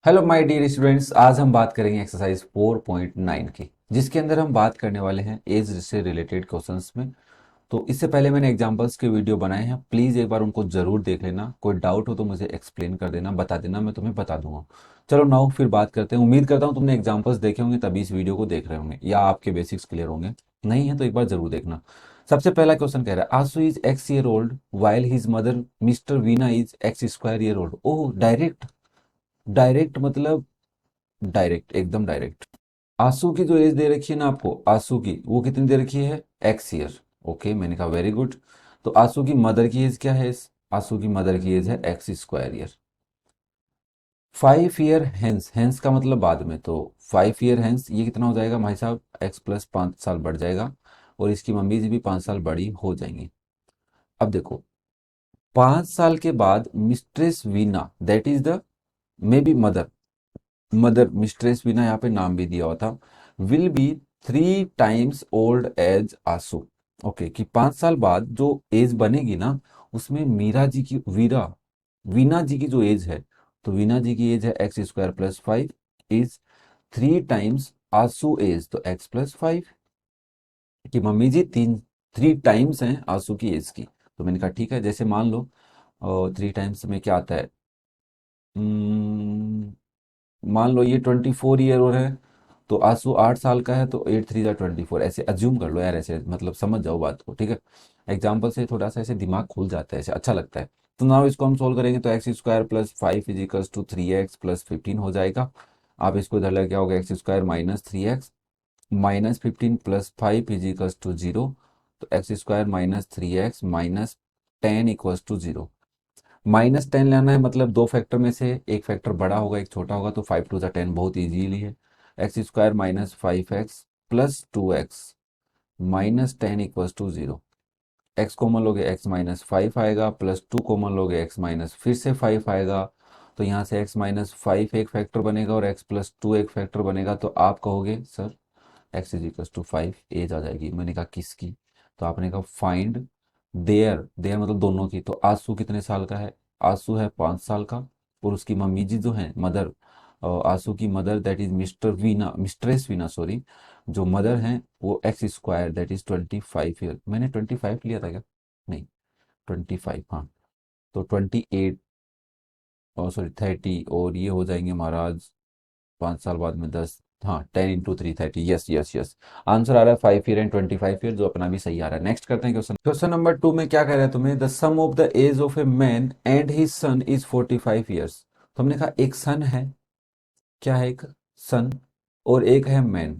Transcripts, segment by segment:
Hello my dear students, आज हम बात करेंगे एक्सरसाइज 4.9 की, जिसके अंदर हम बात करने वाले हैं एज से रिलेटेड क्वेश्चंस में। तो इससे पहले मैंने एग्जांपल्स के वीडियो बनाए हैं, प्लीज़ एक बार उनको ज़रूर देख लेना। कोई डाउट हो तो मुझे एक्सप्लेन कर देना, बता देना, मैं तुम्हें बता दूंगा। चलो नाउ फिर बात करते हैं। उम्मीद करता हूँ तुमने एग्जाम्पल्स देखे होंगे तभी इस वीडियो को देख रहे होंगे, या आपके बेसिक्स क्लियर होंगे। नहीं है तो एक बार जरूर देखना। सबसे पहला क्वेश्चन कह रहा है Aasu is X year old while his mother mister Veena is x square year old. Oh, direct. Direct मतलब डायरेक्ट, एकदम डायरेक्ट। आंसू की जो एज दे रखी है ना आपको, आंसू की वो कितनी दे रखी है? X year. ओके, मैंने कहा वेरी गुड। तो आंसू की मदर की एज क्या है? आंसू की मदर की एज है x square year. 5 year hence, hence का मतलब बाद में, तो 5 ईयर हेंस ये कितना हो जाएगा भाई साहब? एक्स प्लस 5 साल बढ़ जाएगा, और इसकी मम्मी जी भी 5 साल बड़ी हो जाएंगी। अब देखो, 5 साल के बाद mistress Veena, that is the may be mother, mother mistress बिना यहाँ पे नाम भी दिया हुआ था, will be 3 times old age आंसू। ओके, कि 5 साल बाद जो एज बनेगी ना, उसमें मीरा जी की, वीना जी की जो एज है, तो वीना जी की एज है x square plus 5 is 3 times आंसू एज, तो एक्स प्लस 5। कि मम्मी जी 3 टाइम्स हैं आंसू की एज की। तो मैंने कहा ठीक है, जैसे मान लो 3 टाइम्स में क्या आता है, Hmm, मान लो ये 24 ईयर और है, तो आंसू 8 साल का है, तो 8 3 जा 24, ऐसे अज्यूम कर लो यार, ऐसे मतलब समझ जाओ बात को, ठीक है। एग्जाम्पल से थोड़ा सा ऐसे दिमाग खुल जाता है, ऐसे अच्छा लगता है। तो नाउ इसको हम सोल्व करेंगे, तो x square plus 5 equals to 3x plus 15 हो जाएगा। आप इसको इधर लेके आओगे, x square minus 3x minus 15 plus 5 equals to 0। तो x square minus 3x minus 10 equals to 0। -10 लेना है, मतलब दो फैक्टर में से एक फैक्टर बड़ा होगा एक छोटा होगा, तो 5 2 जा 10 बहुत इजीली है। X square minus 5x plus 2x minus 10 equals to 0। X common लोगे एक्स माइनस 5 आएगा, प्लस 2 कॉमन लोगे एक्स माइनस फिर से 5 आएगा। तो यहाँ से एक्स माइनस 5 एक फैक्टर बनेगा और एक्स प्लस 2 एक फैक्टर बनेगा। तो आप कहोगे sir X is equal to 5 age आ जाएगी। मैंने कहा किसकी? तो आपने कहा फाइंड देयर, देयर मतलब दोनों की। तो आंसू कितने साल का है? आंसू है 5 साल का, और उसकी मम्मी जी जो है मदर, आंसू की mother that is mister Veena, mistress Veena sorry, जो मदर हैं वो x square that is 25 year. मैंने 25 लिया था क्या? नहीं, 25, हाँ। तो 28, और सॉरी 30, और ये हो जाएंगे महाराज 5 साल बाद में 10, हाँ 10 × 3 30, यस यस यस। आंसर आ रहा है 5 ईयर एंड 25 ईयर, जो अपना भी सही आ रहा है। नेक्स्ट करते हैं क्वेश्चन। क्वेश्चन नंबर 2 में क्या कह रहा है तुम्हें? The sum of the age of a man and his son is 45 years. तो हमने कहा एक सन है, क्या है? एक सन, और एक है मैन।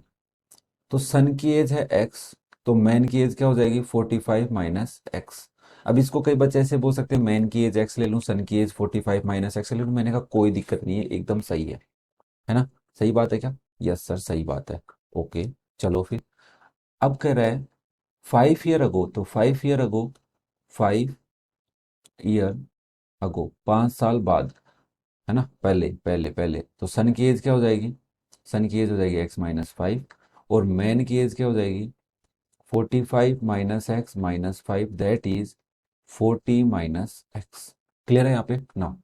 तो सन की एज है एक्स, तो मैन की एज क्या हो जाएगी? 45 माइनस एक्स। अब इसको कई बच्चे ऐसे बोल सकते हैं मैन की एज एक्स ले लूं, सन की एज 45 माइनस एक्स ले लूं। मैंने कहा कोई दिक्कत नहीं है, एकदम सही है ना? सही बात है क्या? यस सर, सही बात है। ओके, चलो फिर। अब कह रहा है 5 ईयर अगो, तो 5 ईयर अगो, 5 ईयर अगो 5 साल बाद, है ना? पहले पहले पहले, तो सन की एज क्या हो जाएगी? सन की एज हो जाएगी एक्स माइनस 5, और मैन की एज क्या हो जाएगी? 45 minus x minus 5 that is 40 minus x. Clear है यहाँ पे ना?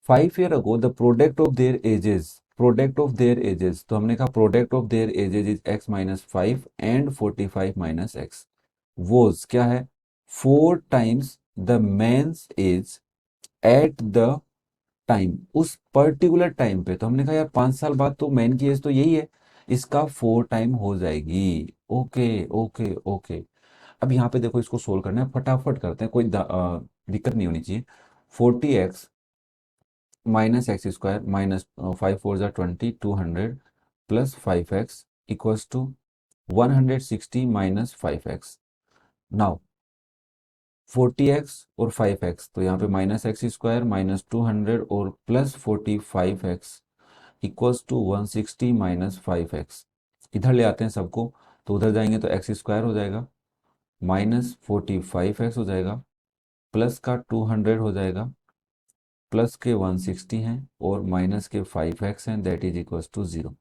5 year ago the product of their ages, product of their ages, तो हमने कहा product of their ages is x minus 5 and 45 minus x was क्या है? 4 times the man's age at the time, उस पर्टिकुलर टाइम पे। तो हमने कहा यार 5 साल बाद तो मैन की एज तो यही है, इसका 4 टाइम हो जाएगी। Okay okay okay. अब यहाँ पे देखो, इसको सोल्व करना है, फटाफट करते हैं, कोई दिक्कत नहीं होनी चाहिए। 40x minus x square minus 5 4 जा 20, 200 plus 5x equals to 160 minus 5x। Now 40x और 5x, तो यहाँ पे माइनस एक्स स्क्वायर माइनस 200 और plus 45x equals to 160 minus 5x। इधर ले आते हैं सबको, तो उधर जाएंगे तो एक्स स्क्वायर हो जाएगा, माइनस 45x हो जाएगा, प्लस का 200 हो जाएगा, प्लस के 160 हैं, और माइनस के 5x हैं, दैट इज इक्वल्स टू 0।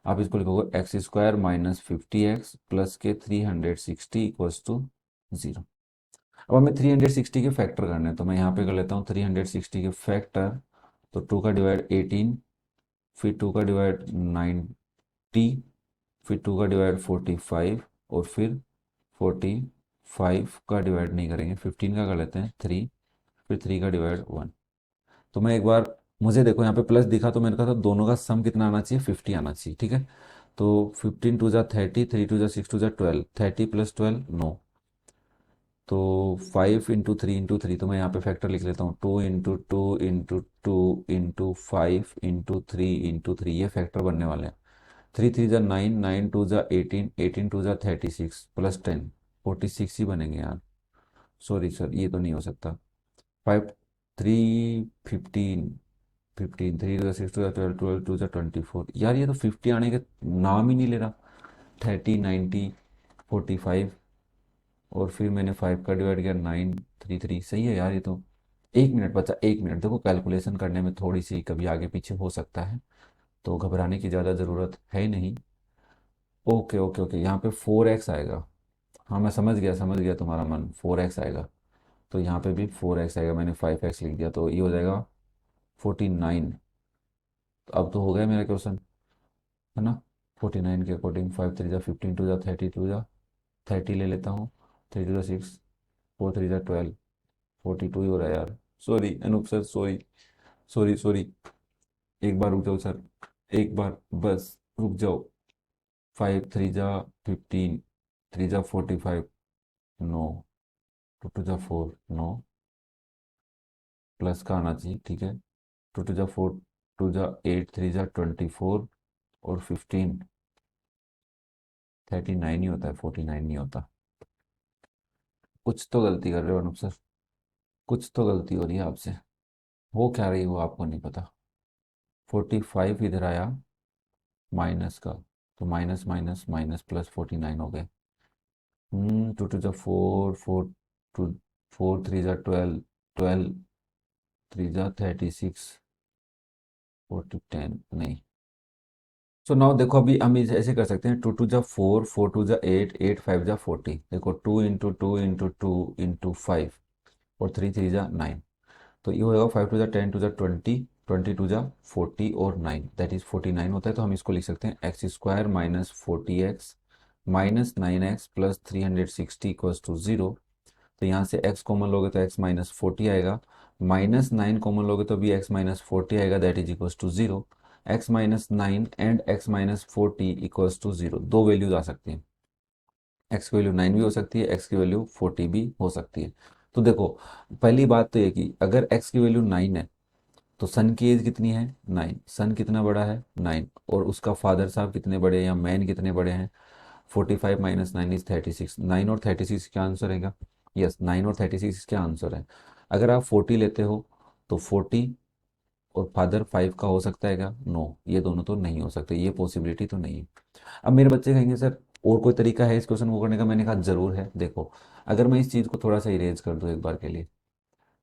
आप इसको लिखोगे x square minus 50x plus के 360 इक्वल्स टू 0। अब हमें 360 के फैक्टर करने हैं, तो मैं यहाँ पे कर लेता हूँ 360 के फैक्टर। तो 2 का डिवाइड 18, फिर 2 का डिवाइड 90, फिर 2 का डिवाइड 45, और फिर 45 का डिवाइड नहीं करेंगे, 15 का कर लेते हैं 3, फिर 3 का डिवाइड 1। तो मैं एक बार, मुझे देखो यहाँ पे प्लस दिखा तो मैंने कहा था दोनों का सम कितना आना चाहिए, 50 आना चाहिए, ठीक है। तो 15 2 जा 30, 3 2 जा 6 2 जा 12, 30 + 12 9। तो 5 × 3 × 3, तो मैं यहाँ पे फैक्टर लिख लेता हूँ, 2 × 2 × 2 × 5 × 3 × 3 ये फैक्टर बनने वाले हैं। 3 3 जा 9, 9 2 जा 18, 18 2 जा 36 +10, 46 ही बनेंगे यार। सॉरी सर, ये तो नहीं हो सकता। 5 3 15, 15 3 2 जा 6 2 जा 12, 12 2 जा 24 यार, ये तो 50 आने के नाम ही नहीं ले रहा। 30 90 45, और फिर मैंने 5 का डिवाइड किया 9 3 3, सही है यार ये तो। 1 मिनट बचा, 1 मिनट, देखो कैलकुलेशन करने में थोड़ी सी कभी आगे पीछे हो सकता है, तो घबराने की ज़्यादा ज़रूरत है नहीं। ओके ओके ओके, यहाँ पे 4x आएगा। हाँ मैं समझ गया तुम्हारा मन, 4x आएगा। तो यहाँ पे भी 4x आएगा, मैंने 5x लिख दिया, तो ये हो जाएगा 49। तो अब तो हो गया मेरा क्वेश्चन, है ना। 49 के अकॉर्डिंग 5 3 जा 15, 2 जा 30 ले लेता हूँ। 3 2 जा 6, 4 3 जा 12, 42 ही हो रहा है यार। Sorry Anup sir, sorry sorry sorry. एक बार रुक जाओ सर, एक बार बस रुक जाओ। 5 3 जा 15, 3 जा 45, 9, 2 2 जा 4 9, प्लस का आना चाहिए, ठीक है। 2 2 जा 4, 2 जा 8, 3 जा 24, और 15, 39 ही होता है, 49 नहीं होता। कुछ तो गलती कर रहे हो अनूप सर, कुछ तो गलती हो रही है आपसे। हो क्या रही है वो आपको नहीं पता। 45 इधर आया माइनस का, तो माइनस माइनस माइनस प्लस 49 हो गए। 2 2 जा 4, 2 4 3 जा 12, 12 3 जा 36, 40 10 नहीं। सो नाउ देखो, अभी हम ऐसे कर सकते हैं, 2 2 जा 4, 4 2 जा 8, 8 5 जा 40, देखो 2 × 2 × 2 × 5, और 3 3 जा 9। तो ये होगा 5 2 जा 10, 2 जा 20, 22 जा 40, और 9, दैट इज 49 होता है। तो हम इसको लिख सकते हैं x² minus 40x minus 9x plus 360 equals to 0। तो यहाँ से x कॉमन लोगे तो x माइनस 40 आएगा, माइनस 9 कॉमन लोगे तो भी x माइनस 40 आएगा, that is equals to 0। x minus 9 and x minus 40 equals to 0, दो वैल्यूज आ सकती हैं। x की वैल्यू 9 भी हो सकती है, x की वैल्यू 40 भी हो सकती है। तो देखो, पहली बात तो ये कि अगर x की वैल्यू 9 है तो सन की एज कितनी है, 9। सन कितना बड़ा है, 9, और उसका फादर साहब कितने बड़े हैं या मैन कितने बड़े हैं, 45 माइनस 9 इज 36। 9 और 36 क्या आंसर रहेगा, यस 9 और 36 क्या आंसर है। अगर आप 40 लेते हो तो 40 और फादर 5 का हो सकता है क्या, नो, ये दोनों तो नहीं हो सकते, ये पॉसिबिलिटी तो नहीं है। अब मेरे बच्चे कहेंगे सर और कोई तरीका है इस क्वेश्चन को करने का, मैंने कहा जरूर है। देखो, अगर मैं इस चीज़ को थोड़ा सा इरेज कर दूँ एक बार के लिए,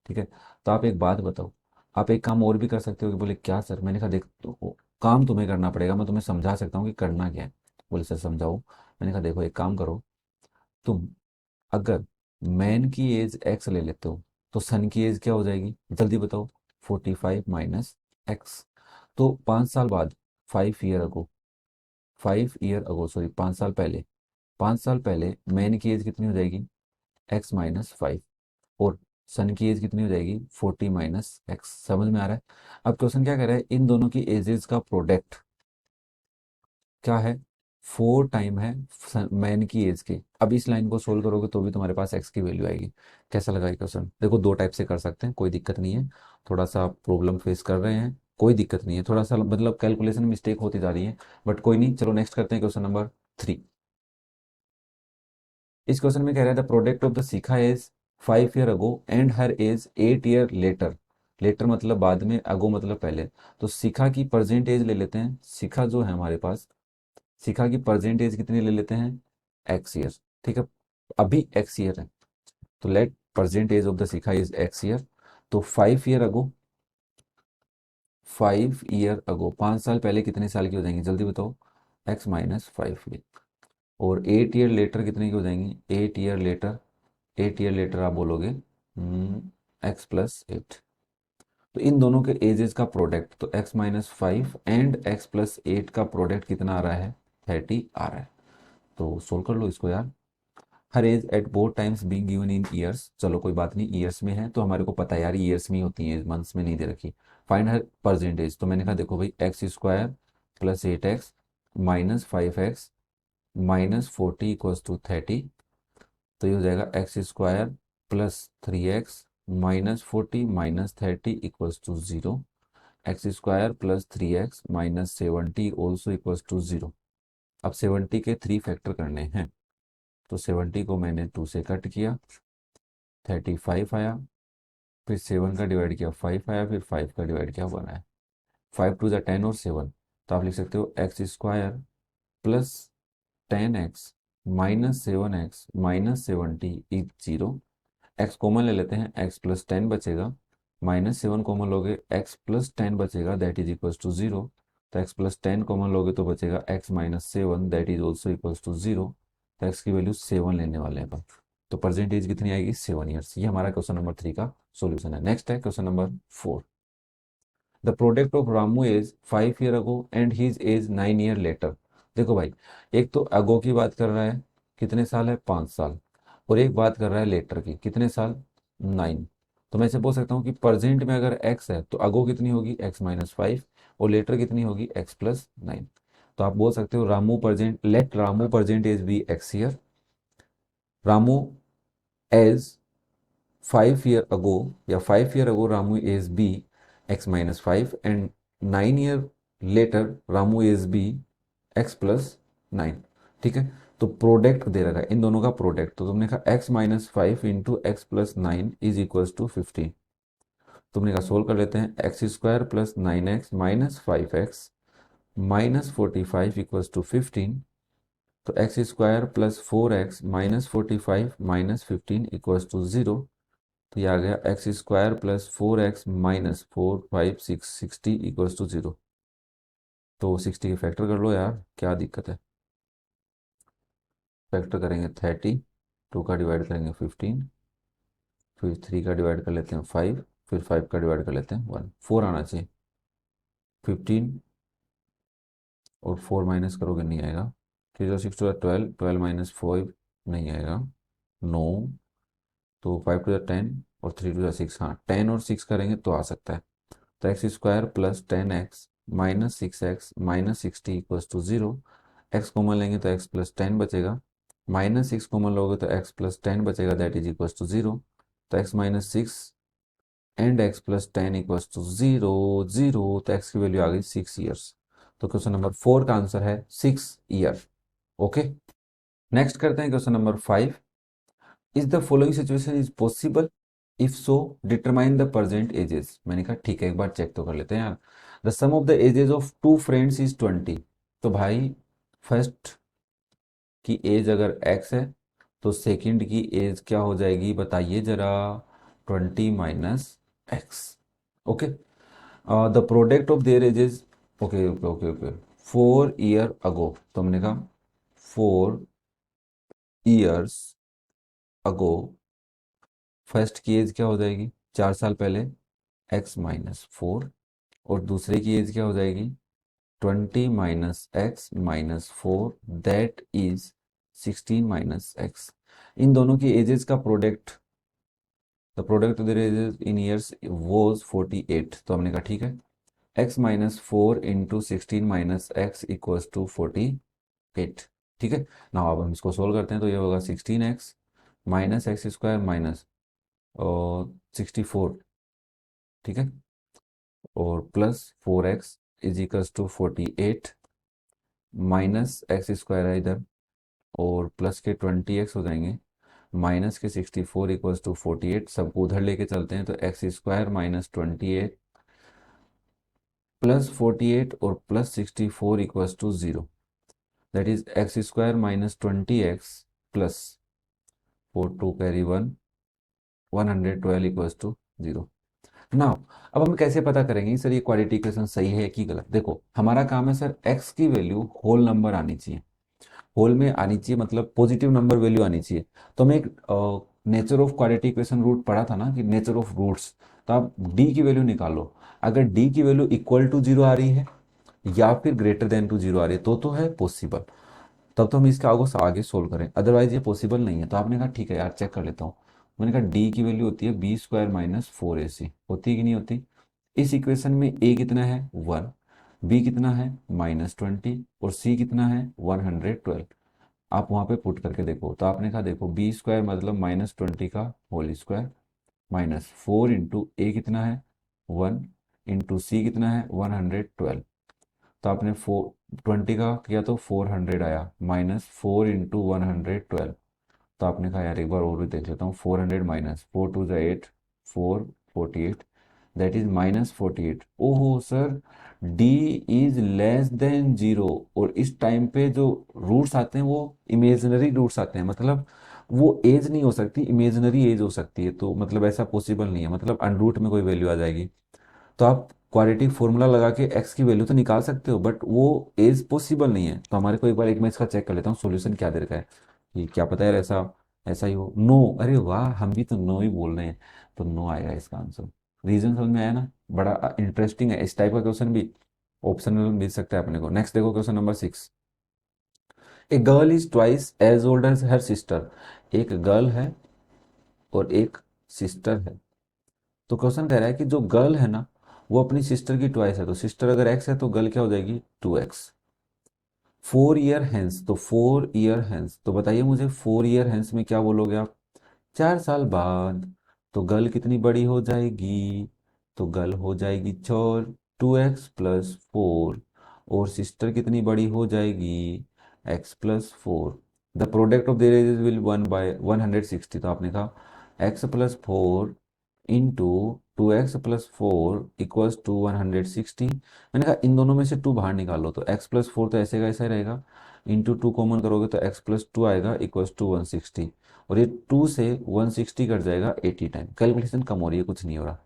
ठीक है, तो आप एक बात बताओ, आप एक काम और भी कर सकते हो। कि बोले क्या सर, मैंने कहा देख तो काम तुम्हें करना पड़ेगा, मैं तुम्हें समझा सकता हूँ कि करना क्या है। बोले सर समझाओ। मैंने कहा देखो एक काम करो, तुम अगर मैन की एज एक्स ले लेते हो तो सन की एज क्या हो जाएगी, जल्दी बताओ। 45 माइनस एक्स। तो 5 साल बाद, 5 ईयर अगो, 5 ईयर अगो सॉरी 5 साल पहले, 5 साल पहले मैन की एज कितनी हो जाएगी, x-5, और सन की एज कितनी हो जाएगी, 40 - x। समझ में आ रहा है। अब क्वेश्चन क्या कह रहा है, इन दोनों की एजेस का प्रोडक्ट क्या है, 4 टाइम है मैन की एज के। अब इस लाइन को सोल्व करोगे तो भी तुम्हारे पास एक्स की वैल्यू आएगी। कैसा लगा ये क्वेश्चन, देखो दो टाइप से कर सकते हैं, कोई दिक्कत नहीं है। थोड़ा सा प्रॉब्लम फेस कर रहे हैं, कोई दिक्कत नहीं है, थोड़ा सा मतलब कैलकुलेशन मिस्टेक होती जा रही है, बट कोई नहीं। चलो नेक्स्ट करते हैं क्वेश्चन नंबर 3। इस क्वेश्चन में कह रहा है the product of the Shikha is 5 year ago and her age 8 year later. Later मतलब बाद में, अगो मतलब पहले। तो शिखा की प्रेजेंट एज ले लेते हैं, शिखा जो है हमारे पास, शिखा की प्रेजेंट एज कितनी ले लेते हैं, x ईयर, ठीक है। अभी x ईयर है, तो let present age of the Shikha is x year. तो 5 ईयर अगो, 5 ईयर अगो 5 साल पहले कितने साल की हो जाएंगी, जल्दी बताओ, x - 5। और 8 ईयर लेटर कितने की हो जाएंगी, 8 ईयर लेटर, 8 ईयर लेटर आप बोलोगे x + 8। तो इन दोनों के एजेस का प्रोडक्ट, तो x minus 5 and x plus 8 का प्रोडक्ट कितना आ रहा है, 30 आ रहा है। तो सोल्व कर लो इसको यार। Her age at both times being given in years, चलो कोई बात नहीं, ईयर्स में है तो हमारे को पता है यार ईयर्स में ही होती है, मंथ्स में नहीं दे रखी। फाइंड हर परसेंटेज, तो मैंने कहा देखो भाई x square plus 8x minus 5x minus 40 equals to 30। तो ये हो जाएगा x square plus 3x minus 40 minus 30 equals to 0। X square plus 3x minus 70 also equals to 0। अब 70 के 3 फैक्टर करने हैं, तो 70 को मैंने 2 से कट किया, 35 आया, फिर 7 का डिवाइड किया 5 आया, फिर 5 का डिवाइड किया 1 आया। 5 टू ज़ा 10 और 7, तो आप लिख सकते हो x square plus 10x minus 7x minus 70 is 0। X common ले लेते हैं, x प्लस 10 बचेगा, माइनस 7 कॉमन लोगे x प्लस 10 बचेगा, दैट इज इक्वल्स टू 0। तो x प्लस 10 कॉमन लोगे तो बचेगा x minus 7, that is also equals to 0। तो x की वैल्यू 7 लेने वाले हैं अपन। तो परसेंटेज कितनी आएगी, 7 ईयर्स। ये हमारा क्वेश्चन नंबर 3 का सॉल्यूशन है। नेक्स्ट है question number 4। The product of Ramu age 5 year ago and his age 9 year later. देखो भाई, एक तो अगो की बात कर रहा है, कितने साल है, 5 साल। और एक बात कर रहा है लेटर की, कितने साल, 9। तो मैं इसे बोल सकता हूँ कि प्रेजेंट में अगर x है तो अगो कितनी होगी, x माइनस 5, और लेटर कितनी होगी, x प्लस 9। तो आप बोल सकते हो Ramu present, let Ramu present age be x year, Ramu age 5 year ago या 5 year ago Ramu age be x minus 5 and 9 year later Ramu age be x plus 9। ठीक है, तो प्रोडक्ट दे रखा है इन दोनों का प्रोडक्ट, तो तुमने कहा x minus 5 into x plus 9 is equals to 15। तुमने कहा सोल्व कर लेते हैं, x square plus 9x minus 5x minus 45 equals to 15। तो x square plus 4x minus 45 minus 15 equals to 0। तो ये आ गया x square plus 4x minus 4 5 6 60 equals to 0। तो 60 के फैक्टर कर लो यार, क्या दिक्कत है। फैक्टर करेंगे 30, 2 का डिवाइड करेंगे 15, फिर 3 का डिवाइड कर लेते हैं 5, फिर 5 का डिवाइड कर लेते हैं 1, 4 आना चाहिए। 15 और 4 माइनस करोगे नहीं आएगा। 3 जो 6 टू 12, 12 माइनस 4 नहीं आएगा, 9। तो 5 टू 10 और 3 टू 6, हाँ 10 और 6 करेंगे तो आ सकता है। तो x square plus 10x minus 6x minus 60 equals to 0। X common लेंगे तो x प्लस 10 बचेगा, माइनस 6 कॉमन लोगे तो x प्लस 10 बचेगा, दैट इज इक्वल्स टू 0। तो x minus 6 and x plus 10 equals to 0, 0। तो x की वैल्यू आ गई 6 ईयर्स। तो क्वेश्चन नंबर 4 का आंसर है 6 ईयर। ओके, नेक्स्ट करते हैं question number 5। Is the following situation is possible, if so determine the present ages. मैंने कहा ठीक है, एक बार चेक तो कर लेते हैं यार। The sum of the ages of two friends is 20। तो भाई फर्स्ट की एज अगर x है तो सेकंड की एज क्या हो जाएगी बताइए जरा, 20 minus x. Okay, the product of their edges, okay okay okay okay, 4 year ago, तो हमने कहा 4 ईयर्स अगो, फर्स्ट की एज क्या हो जाएगी, 4 साल पहले, x माइनस 4, और दूसरे की एज क्या हो जाएगी, 20 minus x minus 4, that is 16 minus X. इन दोनों की एजेस का product, the product of their ages in years was 48। तो हमने कहा ठीक है, x minus 4 into 16 minus X equals to 48। ठीक है ना, अब हम इसको सोल्व करते हैं तो ये होगा 16x minus x square minus और 64। ठीक है, और plus 4x is equals to 48 minus x square है इधर, और प्लस के 20x हो जाएंगे, माइनस के 64 इक्वल्स टू 48। सबको उधर लेके चलते हैं तो एक्स स्क्वायर माइनस 28 प्लस 48 और plus 64 equals to 0। That is x square minus 20x plus 4 to carry 1, 112 equals to 0। Now अब हम कैसे पता करेंगे सर ये क्वाड्रेटिक इक्वेशन सही है कि गलत। देखो हमारा काम है सर, x की वैल्यू होल नंबर आनी चाहिए, होल में आनी चाहिए, मतलब पॉजिटिव नंबर वैल्यू आनी चाहिए। तो हमें एक nature of quadratic equation root पढ़ा था ना, कि नेचर ऑफ रूट्स, तो आप डी की वैल्यू निकालो। अगर डी की वैल्यू इक्वल टू जीरो आ रही है या फिर ग्रेटर देन टू जीरो आ रही है तो है पॉसिबल, तब तो हम इसके आगे सोल्व करें, अदरवाइज ये पॉसिबल नहीं है। तो आपने कहा ठीक है यार चेक कर लेता हूँ। मैंने कहा डी की वैल्यू होती है बी स्क्वायर माइनस फोर ए सी, होती है कि नहीं होती। इस इक्वेशन में ए कितना है 1, बी कितना है -20 और सी कितना है 112। आप वहां पे पुट करके देखो तो आपने कहा देखो बी स्क्वायर मतलब -20 का होल स्क्वायर माइनस 4 इंटू ए कितना है 1 इंटू सी कितना है 112। तो आपने 420 का किया तो 400 आया -4 इंटू 112। तो आपने कहा यार एक बार और भी देख लेता हूँ, 400 माइनस 4 2 8 448 दैट इज -48। ओहो sir, D is less than zero. और इस टाइम पे जो रूट्स आते हैं वो इमेजिनरी रूट्स आते हैं, मतलब वो एज नहीं हो सकती, इमेजिनरी एज हो सकती है। तो मतलब ऐसा पॉसिबल नहीं है, मतलब अनरूट में कोई वैल्यू आ जाएगी। तो आप क्वाड्रेटिक फॉर्मूला लगा के एक्स की वैल्यू तो निकाल सकते हो बट वो एज पॉसिबल नहीं है। तो हमारे को एक बार एक मैं इसका चेक कर लेता हूँ सॉल्यूशन क्या दे रखा है, कि क्या पता यार ऐसा ऐसा ही हो। नो, अरे वाह, हम भी तो नो ही बोल रहे हैं। तो नो आएगा इसका आंसर। रीजन समझ में आया ना, बड़ा इंटरेस्टिंग है। इस टाइप का क्वेश्चन भी ऑप्शनल मिल सकता है अपने को। नेक्स्ट देखो question number 6। A girl is twice age old age her sister. एक गर्ल है और एक सिस्टर है। तो क्वेश्चन कह रहा है कि जो गर्ल है ना वो अपनी सिस्टर की ट्वाइस है। तो सिस्टर अगर एक्स है तो गर्ल क्या हो जाएगी 2x। 4 ईयर हेंस, तो 4 ईयर हेंस, तो बताइए मुझे 4 ईयर हेंस में क्या बोलोगे आप, 4 साल बाद। तो गर्ल कितनी बड़ी हो जाएगी, तो गर्ल हो जाएगी चोर 2x+4। और सिस्टर कितनी बड़ी हो जाएगी x+4। The product of their edges will 1/160। तो आपने कहा x+4 into 2x+4 equals to 160। मैंने कहा इन दोनों में से 2 बाहर निकालो, तो x+4 तो ऐसे का ऐसा ही रहेगा, इंटू 2 कॉमन करोगे तो x+2 आएगा इक्वल्स टू 160। और ये 2 से 160 कट जाएगा 80 टाइम। कैलकुलेशन कम हो रही है, कुछ नहीं हो रहा।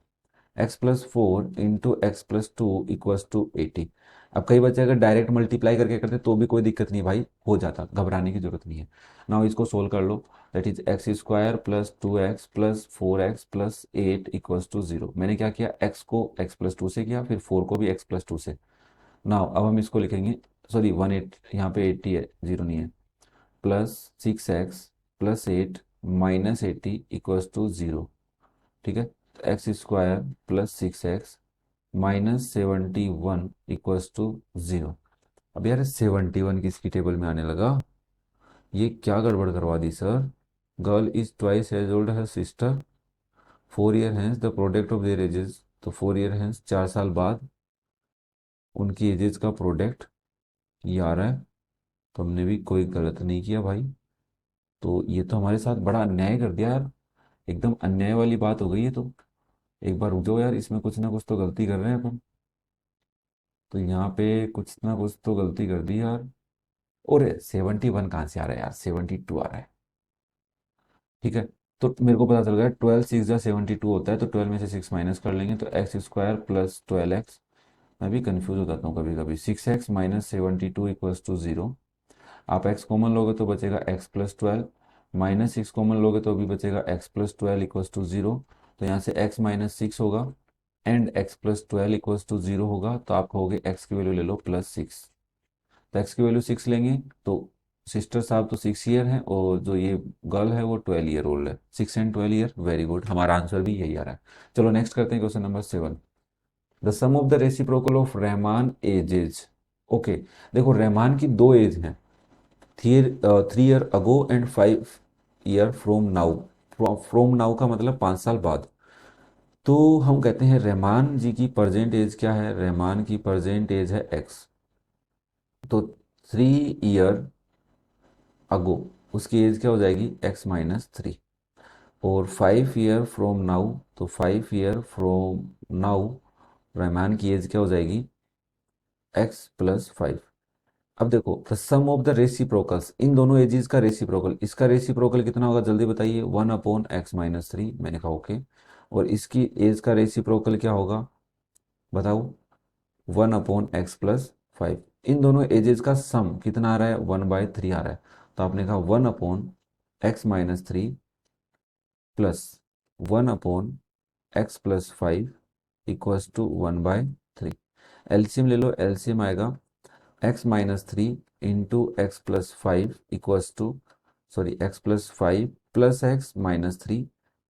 x+4 into x+2 equals to 80। अब कई बच्चे अगर डायरेक्ट मल्टीप्लाई करके करते तो भी कोई दिक्कत नहीं भाई, हो जाता, घबराने की जरूरत नहीं है। नाउ इसको सोल्व कर लो। That is x square plus 2x plus 4x plus 8 equals to 0। मैंने क्या किया, x को x+2 से किया, फिर 4 को भी x+2 से। नाउ अब हम इसको लिखेंगे, सॉरी 18 यहाँ पे 80 है, 0 नहीं है, +6x+8 -80 इक्वल्स टू 0। ठीक है, x square plus 6x -71 equals to 0। अब यार 71 किसकी टेबल में आने लगा, ये क्या गड़बड़ करवा दी sir. Girl is twice age old her sister, 4 year hence the product of their ages. तो 4 ईयर हैंस 4 साल बाद उनकी एजेस का प्रोडक्ट ये आ रहा है। तो हमने भी कोई गलत नहीं किया भाई। तो ये तो हमारे साथ बड़ा अन्याय कर दिया यार, एकदम अन्याय वाली बात हो गई है। तो एक बार रुक जाओ यार, इसमें कुछ ना कुछ तो गलती कर रहे हैं अपन। तो यहाँ पे कुछ ना कुछ तो गलती कर दी यार। और 71 कहाँ से आ रहा है यार, 72 आ रहा है। ठीक है, तो मेरे को पता चल गया 12 6 जा 72 होता है, तो 12 में से 6 माइनस कर लेंगे तो एक्स स्क्वायर प्लस 12x। मैं भी कंफ्यूज हो जाता हूँ कभी कभी। 6x -72 equals to 0। आप x कॉमन लोगे तो बचेगा x+12, -6 कॉमन लोगे तो भी बचेगा x+12 इक्वल्स टू 0। तो यहाँ से x -6 होगा एंड x+12 इक्वल्स टू 0 होगा। तो आप कहोगे x की वैल्यू ले लो +6। तो x की वैल्यू 6 लेंगे तो सिस्टर साहब तो 6 ईयर हैं और जो ये गर्ल है वो 12 ईयर ओल्ड है। 6 and 12 ईयर, वेरी गुड, हमारा आंसर भी यही आ रहा है। चलो नेक्स्ट करते हैं question number 7। The sum of the reciprocal of Rahman ages. Okay, देखो रहमान की दो एज हैं, 3 year ago and 5 year from now. From now का मतलब 5 साल बाद। तो हम कहते हैं रहमान जी की प्रेजेंट एज क्या है, रहमान की प्रेजेंट एज है एक्स। तो 3 ईयर अगो उसकी एज क्या हो जाएगी x-3। और 5 ईयर फ्रॉम नाउ, तो 5 ईयर फ्रॉम नाउ रहमान की एज क्या हो जाएगी x+5। अब देखो the sum of the reciprocals, इन दोनों एजेस का रेसिप्रोकल, इसका रेसिप्रोकल कितना होगा जल्दी बताइए, 1/x-3। मैंने कहा ओके। और इसकी एज का रेसिप्रोकल क्या होगा बताओ, 1/x+5। इन दोनों एजेस का सम कितना आ रहा है 1/3 आ रहा है। तो आपने कहा 1/x-3 plus 1/3 x plus 5 equals to 1/3। LCM ले लो, एलसीएम आएगा x minus 3 into x plus 5 equals to, sorry x plus 5 plus x minus 3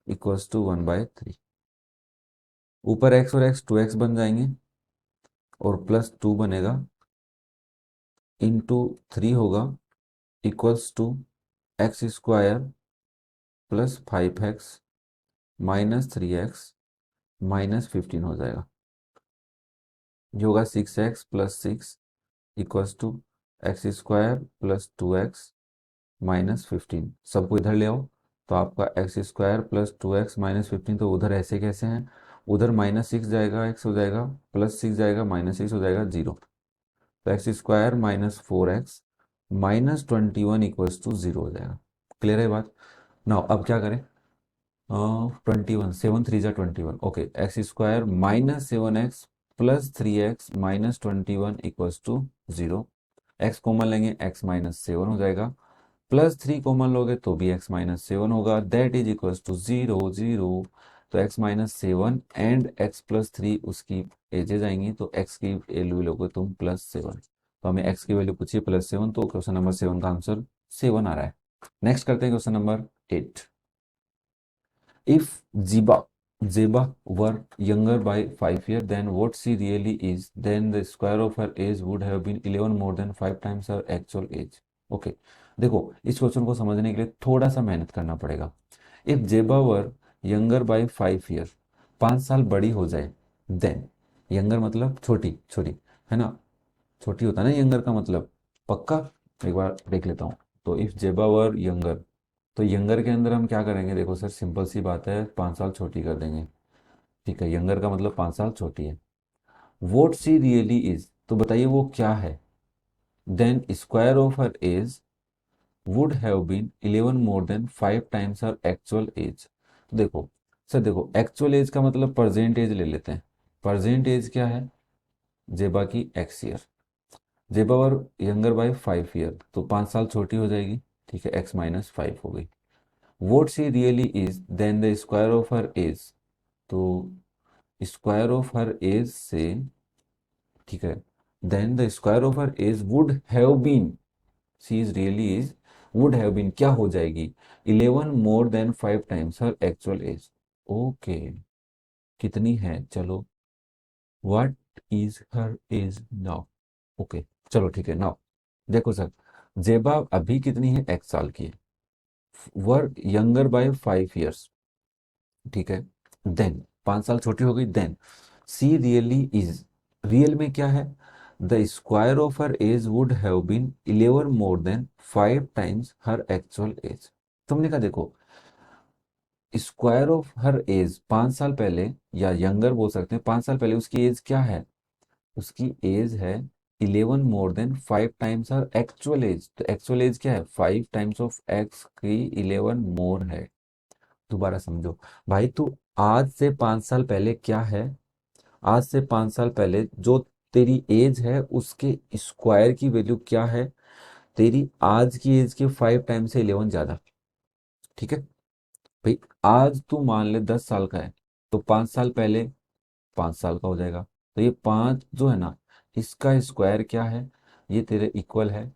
equals to 1/3। ऊपर एक्स और एक्स 2x बन जाएंगे और प्लस 2 बनेगा इंटू 3 होगा equals to x square plus 5x minus 3x minus 15 हो जाएगा। ये होगा 6x plus 6 equals to x square plus 2x minus 15। सबको इधर ले आओ तो आपका x square plus 2x minus 15, तो उधर ऐसे कैसे हैं, उधर -6 जाएगा, x हो जाएगा, +6 जाएगा, -6 हो जाएगा, 0। तो x square minus 4x minus 21 equals to 0 हो जाएगा। क्लियर है बात। नाउ अब क्या करें, 21, 7 3 जा 21, okay. X square minus 7x plus 3x minus 21 equals to 0। X common लेंगे, x -7 हो जाएगा, +3 कॉमन लोगे तो भी x -7 होगा, दैट इज इक्वल्स टू 0 0। तो x -7 एंड x प्लस 3 उसकी एजेज आएंगी, तो x की वैल्यू लोगे तुम +7। तो हमें x की वैल्यू पूछिए +7, तो क्वेश्चन नंबर 7 का आंसर 7 आ रहा है। नेक्स्ट करते हैं question number 8। If Zeba were younger by 5 years than what she really is, then the square of her age would have been 11 more than 5 times her actual age. Okay देखो, इस question को समझने के लिए थोड़ा सा मेहनत करना पड़ेगा। इफ जेबा वर यंगर बाय 5 ईयर, 5 साल बड़ी हो जाए, देन यंगर मतलब छोटी, छोटी है ना, छोटी होता है ना यंगर का मतलब, पक्का। एक बार देख लेता हूँ। तो इफ जेबा वर यंगर, तो यंगर के अंदर हम क्या करेंगे, देखो सर सिंपल सी बात है, 5 साल छोटी कर देंगे। ठीक है, यंगर का मतलब 5 साल छोटी है। वोट सी रियली इज, तो बताइए वो क्या है। Then square of her age would have been 11 more than 5 times her actual age. तो देखो सर, देखो एक्चुअल एज का मतलब प्रेजेंट एज ले लेते हैं। प्रेजेंट एज क्या है, जेबा की एक्स ईयर, जेबा और यंगर बाय 5 ईयर, तो 5 साल छोटी हो जाएगी। ठीक है, x-5 हो गई। What she really is, then the square of her age, तो स्क्वायर ऑफ हर एज से, ठीक है, then the square of her age would have been, she is really is, would have been क्या हो जाएगी, 11 more than 5 times her actual age. Okay, कितनी है, चलो what is her age now. Okay चलो ठीक है। नाउ देखो सर, जेबा अभी कितनी है, x साल की है, वर यंगर बाय 5 ईयर्स, ठीक है, देन 5 साल छोटी हो गई, then she really is, real में क्या है, the square of her age would have been 11 more than 5 times her actual age. तुमने कहा देखो, स्क्वायर ऑफ हर एज 5 साल पहले, या यंगर बोल सकते हैं, 5 साल पहले उसकी एज क्या है, उसकी एज है 11 more than 5 times her actual age. तो एक्चुअल एज क्या है, 5 टाइम्स ऑफ एक्स की 11 मोर है। दोबारा समझो भाई, तू आज से 5 साल पहले क्या है, आज से 5 साल पहले जो तेरी एज है उसके स्क्वायर की वैल्यू क्या है, तेरी आज की एज के 5 टाइम से 11 ज्यादा। ठीक है भाई, आज तू मान ले 10 साल का है, तो 5 साल पहले 5 साल का हो जाएगा। तो ये 5 जो है ना, इसका स्क्वायर क्या है, ये तेरे इक्वल है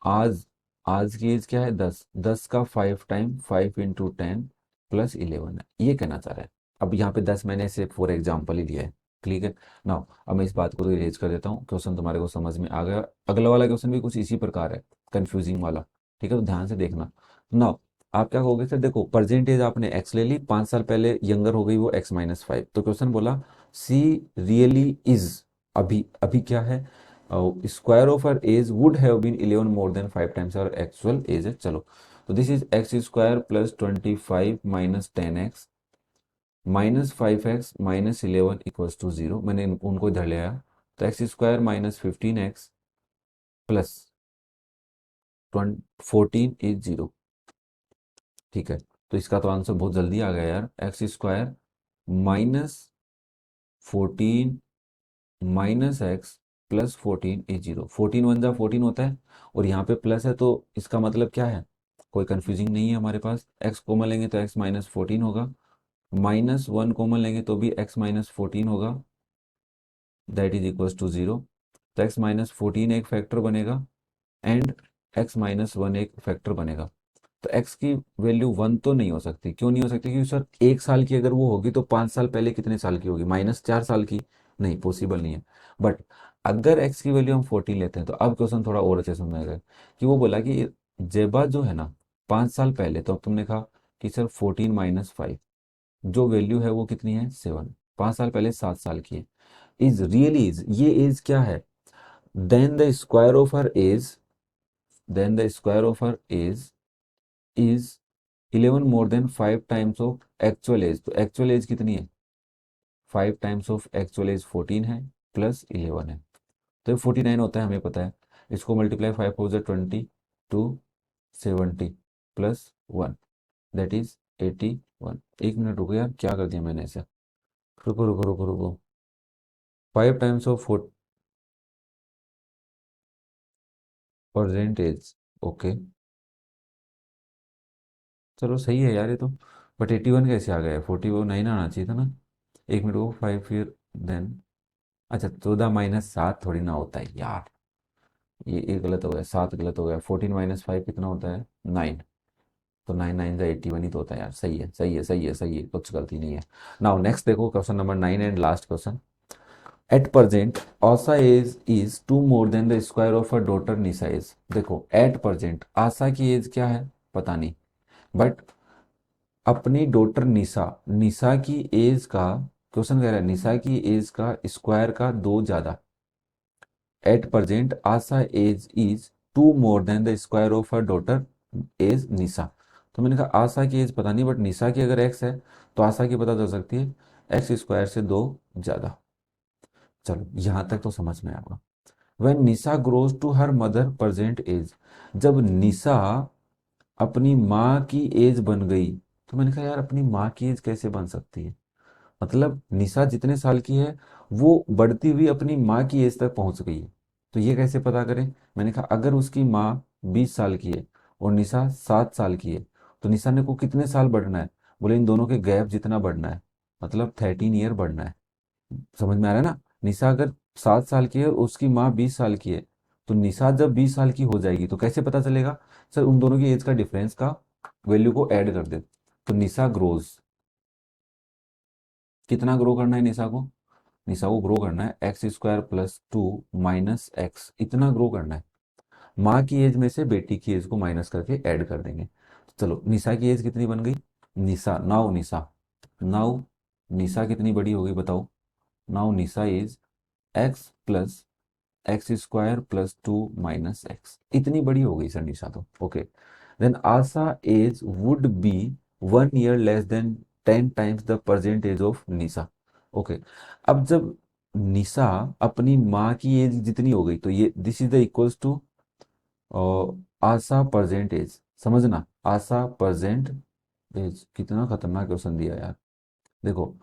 आज, आज की एज क्या है 10, 10 का 5 टाइम 5 × 10 प्लस 11 है, ये कहना चाह रहा है। अब यहाँ पे 10 मैंने से फॉर एग्जाम्पल ही लिया है। ठीक है ना, अब मैं इस बात को इरेज कर देता हूँ, क्वेश्चन तुम्हारे को समझ में आ गया। अगला वाला क्वेश्चन भी कुछ इसी प्रकार है, कंफ्यूजिंग वाला। ठीक है, तो ध्यान से देखना। नाउ आप क्या कहोगे सर, देखो परसेंटेज आपने एक्स ले ली, 5 साल पहले यंगर हो गई वो x-5, तो क्वेश्चन बोला सी रियली इज, अभी अभी क्या है, square of her age would have been 11 more than 5 times her actual age है। चलो, तो this is x square plus 25 minus 10x minus 5x minus 11 equals to 0। मैंने उनको इधर ले आया, तो x square minus 15x plus 14 is 0। ठीक है, तो इसका तो आंसर बहुत जल्दी आ गया यार, x square minus 14 minus x plus 14 is 0। 14 one जा 14 होता है, और यहाँ पे प्लस है, तो इसका मतलब क्या है, कोई कंफ्यूजिंग नहीं है हमारे पास। एक्स कॉमन लेंगे तो एक्स -14 होगा, -1 कॉमन लेंगे तो भी x-14 होगा, दैट इज इक्वल्स टू 0। तो x-14 एक फैक्टर बनेगा एंड x-1 एक फैक्टर बनेगा। तो x की वैल्यू 1 तो नहीं हो सकती। क्यों नहीं हो सकती? क्योंकि सर 1 साल की अगर वो होगी तो 5 साल पहले कितने साल की होगी? -4 साल की। नहीं, पॉसिबल नहीं है। बट अगर x की वैल्यू हम 14 लेते हैं तो अब क्वेश्चन थोड़ा और अच्छे समझ में आएगा कि वो बोला कि जेबा जो है ना 5 साल पहले, तो अब तुमने कहा कि सर 14 - 5 जो वैल्यू है वो कितनी है? 7। 5 साल पहले 7 साल की है। इज रियली इज, ये एज क्या है? Then the square of her age, then the square of her age is 11 more than 5 times of actual age. तो एक्चुअल एज कितनी है? 5 टाइम्स ऑफ एक्चुअल एज 14 है, प्लस 11 है, तो ये 49 होता है, हमें पता है। इसको multiply 5 4 20 to 70 plus 1, that is 81। एक मिनट रुको यार, क्या कर दिया मैंने ऐसे? रुको रुको रुको रुको, 5 टाइम्स ऑफ परसेंटेज, ओके, चलो सही है यार ये तो। बट 81 कैसे आ गया है? 49 आना चाहिए था ना। एक मिनट रुको, 5 फिर देन, अच्छा 14 - 7 थोड़ी ना होता है यार, ये गलत हो गया, 7 गलत हो गया। 14 - 5 कितना होता है? 9। तो 9 9 81 ही तो होता है यार। सही है सही है सही है सही है, कुछ गलती नहीं है। नाउ नेक्स्ट देखो, question number 9 and last question. At present Asha age is 2 more than the square of a daughter Nisha age. देखो एट प्रेजेंट आशा की एज क्या है पता नहीं, बट अपनी डॉटर निशा, निशा की एज का, क्वेश्चन कह रहा है निशा की एज का स्क्वायर का 2 ज्यादा। At present Asha age is 2 more than the square of her daughter age Nisha. तो मैंने कहा आशा की एज पता नहीं, बट निशा की अगर एक्स है तो आशा की पता चल सकती है, एक्स स्क्वायर से 2 ज्यादा। चलो यहां तक तो समझ में आएगा। When Nisha grows to her mother present age, जब निशा अपनी माँ की एज बन गई, तो मैंने कहा यार अपनी माँ की एज कैसे बन सकती है? मतलब निशा जितने साल की है वो बढ़ती हुई अपनी माँ की एज तक पहुंच गई है। तो ये कैसे पता करें? मैंने कहा अगर उसकी माँ 20 साल की है और निशा 7 साल की है, तो निशा ने को कितने साल बढ़ना है? बोले इन दोनों के गैप जितना बढ़ना है, मतलब 13 ईयर बढ़ना है। समझ में आ रहा है ना? निशा अगर 7 साल की है और उसकी माँ 20 साल की है, तो निशा जब 20 साल की हो जाएगी तो कैसे पता चलेगा? सर उन दोनों की एज का डिफरेंस का वैल्यू को ऐड कर दे। तो निशा ग्रोज, कितना ग्रो करना है निशा को? निशा को ग्रो करना है x² + 2 - x, इतना ग्रो करना है। माँ की एज में से बेटी की एज को माइनस करके ऐड कर देंगे। तो चलो निशा की एज कितनी बन गई? निशा निशा कितनी बड़ी हो गई बताओ? Now Nisha is x + x² + 2 - x, इतनी बड़ी हो गई सर निशा तो। Okay, then Asha age would be 1 year less than 10 times the present age of Nisha. Okay, अब जब निशा अपनी माँ की एज जितनी हो गई, तो ये this is the equals to Asha present age. समझना, आशा प्रेजेंट एज, कितना खतरनाक क्वेश्चन दिया यार। देखो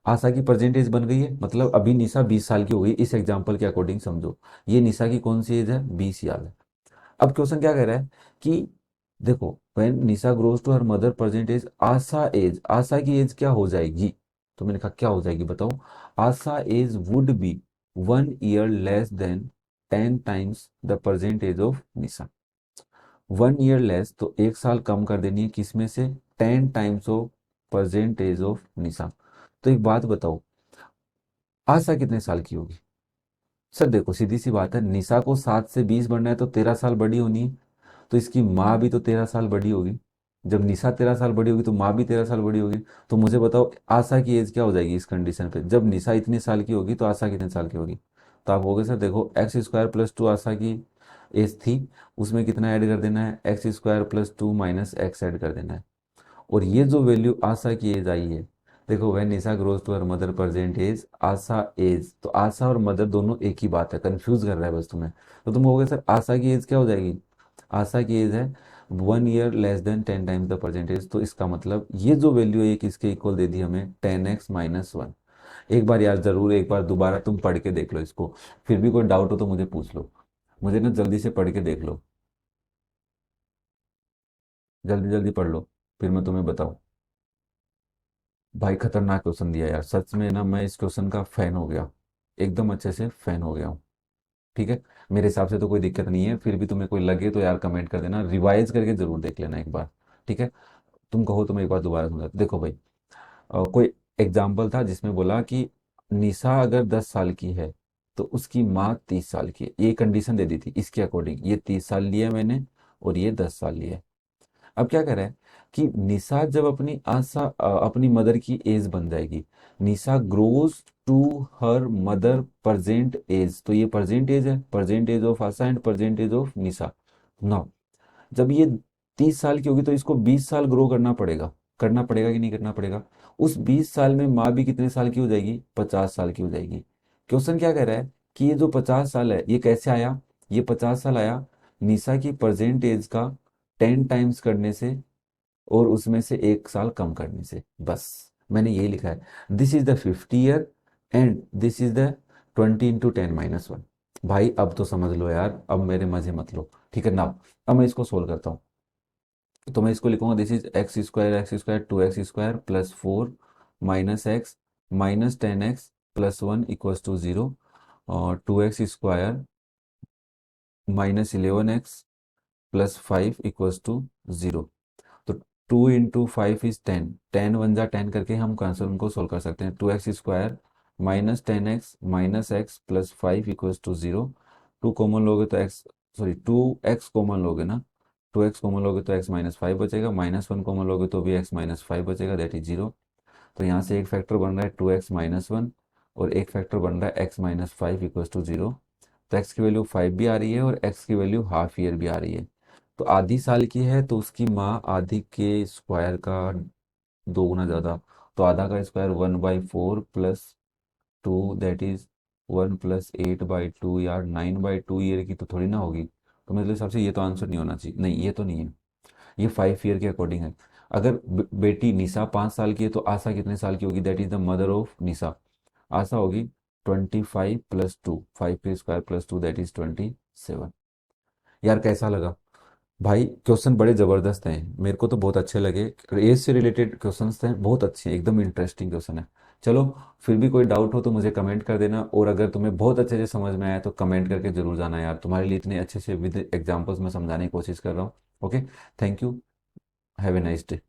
आशा की परसेंटेज बन गई है, मतलब अभी निशा 20 साल की हो गई, इस एग्जांपल के अकॉर्डिंग समझो। ये निशा की कौन सी एज है? 20 साल है। अब क्वेश्चन क्या कह रहा है कि देखो when Nisha grows to her mother present age, Asha age, Asha की एज क्या हो जाएगी? तो मैंने कहा क्या हो जाएगी बताओ? Asha age would be 1 year less than 10 times the present age of Nisha. 1 year less तो 1 साल कम कर देनी है, किसमें से? 10 times of present age of Nisha. तो एक बात बताओ, आशा कितने साल की होगी? सर देखो सीधी सी बात है, निशा को 7 से 20 बढ़ना है तो 13 साल बड़ी होनी है, तो इसकी माँ भी तो 13 साल बड़ी होगी। जब निशा 13 साल बड़ी होगी तो माँ भी 13 साल बड़ी होगी। तो मुझे बताओ आशा की एज क्या हो जाएगी इस कंडीशन पे? जब निशा इतने साल की होगी तो आशा कितने साल की होगी? तो आप होगे सर देखो x² + 2 आशा की एज थी, उसमें कितना ऐड कर देना है? x² + 2 - x ऐड कर देना है। और ये जो वैल्यू आशा की एज आई है, देखो when Nisha grows to her mother present age, Asha age, तो आशा और मदर दोनों एक ही बात है, कंफ्यूज कर रहा है बस तुम्हें। तो तुम कहोगे सर आशा की एज क्या हो जाएगी? आशा की एज है 1 year less than 10 times the percentage, तो इसका मतलब ये जो वैल्यू है एक इसके इक्वल दे दी हमें 10x - 1। एक बार यार जरूर एक बार दोबारा तुम पढ़ के देख लो इसको, फिर भी कोई डाउट हो तो मुझे पूछ लो। मुझे ना जल्दी से पढ़ के देख लो, जल्दी जल्दी पढ़ लो, फिर मैं तुम्हें बताऊँ। भाई खतरनाक क्वेश्चन दिया यार, सच में ना मैं इस क्वेश्चन का फैन हो गया, एकदम अच्छे से फैन हो गया हूँ। ठीक है, मेरे हिसाब से तो कोई दिक्कत नहीं है, फिर भी तुम्हें कोई लगे तो यार कमेंट कर देना, रिवाइज करके जरूर देख लेना एक बार। ठीक है, तुम कहो तो मैं एक बार दोबारा समझा, देखो भाई, कोई एग्जाम्पल था जिसमें बोला कि निशा अगर 10 साल की है तो उसकी माँ 30 साल की है, ये कंडीशन दे दी थी, इसके अकॉर्डिंग ये 30 साल लिया मैंने और ये 10 साल लिया। अब क्या कह रहा है कि निशा जब अपनी मदर की एज बन जाएगी, Nisha grows to her mother present age, तो ये प्रेजेंट एज है, present age of Asha and present age of Nisha. Now जब ये 30 साल की होगी तो इसको 20 साल ग्रो करना पड़ेगा कि नहीं करना पड़ेगा? उस 20 साल में माँ भी कितने साल की हो जाएगी? 50 साल की हो जाएगी। क्वेश्चन क्या कह रहा है कि ये जो 50 साल है ये कैसे आया? ये 50 साल आया निशा की प्रेजेंट एज का 10 टाइम्स करने से और उसमें से 1 साल कम करने से, बस मैंने यही लिखा है, this is the 50 year and this is the 20 × 10 - 1। भाई अब तो समझ लो यार, अब मेरे मजे मत लो। ठीक है ना, अब मैं इसको सोल्व करता हूँ। तो मैं इसको लिखूंगा, this is x square 2x² +4 -x -10x +1 = 0, और 2x² -11x +5 = 0। तो 2 × 5 = 10, 10 × 1 = 10 करके हम कंसोल को सोल्व कर सकते हैं। 2x² -10x -x +5 = 0। 2 कॉमन लोगे तो x, सॉरी 2x कॉमन लोगे ना, 2x कॉमन लोगे तो x - 5 बचेगा, -1 कॉमन लोगे तो भी x - 5 बचेगा, दैट इज 0। तो यहाँ से एक फैक्टर बन रहा है 2x - 1 और एक फैक्टर बन रहा है x - 5 = 0। तो x की वैल्यू 5 भी आ रही है और x की वैल्यू हाफ ईयर भी आ रही है। तो आधी साल की है तो उसकी माँ आधी के स्क्वायर का 2 गुना ज़्यादा, तो आधा का स्क्वायर 1/4 +2, दैट इज 1 + 8/2, यार 9/2 ईयर की तो थोड़ी ना होगी। तो मेरे हिसाब से ये तो आंसर नहीं होना चाहिए, नहीं ये तो नहीं है, ये 5 ईयर के अकॉर्डिंग है। अगर बेटी निशा 5 साल की है तो आशा कितने साल की होगी? That is the mother of Nisha. Asha होगी 25 + 2, 5 के स्क्वायर +2 दैट इज 27। यार कैसा लगा? भाई क्वेश्चन बड़े ज़बरदस्त हैं, मेरे को तो बहुत अच्छे लगे। एज से रिलेटेड क्वेश्चंस थे, बहुत अच्छे हैं, एकदम इंटरेस्टिंग क्वेश्चन है। चलो, फिर भी कोई डाउट हो तो मुझे कमेंट कर देना, और अगर तुम्हें बहुत अच्छे से समझ में आया तो कमेंट करके जरूर जाना यार, तुम्हारे लिए इतने अच्छे से विद एग्जांपल्स मैं समझाने की कोशिश कर रहा हूँ। Okay, thank you, have a nice day.